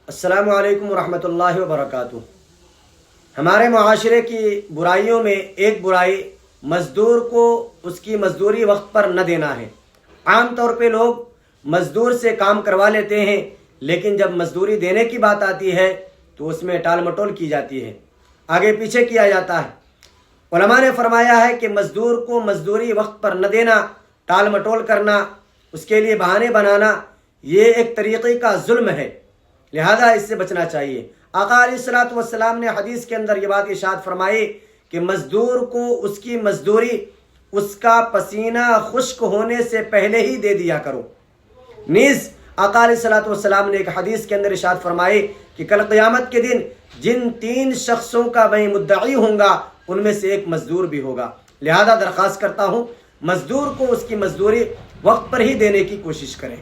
अस्सलामु अलैकुम रहमतुल्लाहि व बरकातुहू। हमारे मुआशरे की बुराइयों में एक बुराई मज़दूर को उसकी मज़दूरी वक्त पर न देना है। आम तौर पे लोग मज़दूर से काम करवा लेते हैं, लेकिन जब मज़दूरी देने की बात आती है तो उसमें टाल मटोल की जाती है, आगे पीछे किया जाता है। उलमा ने फरमाया है कि मज़दूर को मज़दूरी वक्त पर न देना, टाल मटोल करना, उसके लिए बहाने बनाना, ये एक तरीक़े का जुल्म है, लिहाजा इससे बचना चाहिए। आका अलैहिस्सलातु वस्सलाम ने हदीस के अंदर ये बात इरशाद फरमाई कि मज़दूर को उसकी मज़दूरी उसका पसीना खुश्क होने से पहले ही दे दिया करो। नीज़ आका अलैहिस्सलातु वस्सलाम ने एक हदीस के अंदर इरशाद फरमाई कि कल क़यामत के दिन जिन 3 शख्सों का मैं मुद्दई होऊंगा उनमें से एक मज़दूर भी होगा। लिहाजा दरख्वास्त करता हूँ मज़दूर को उसकी मज़दूरी वक्त पर ही देने की कोशिश करें।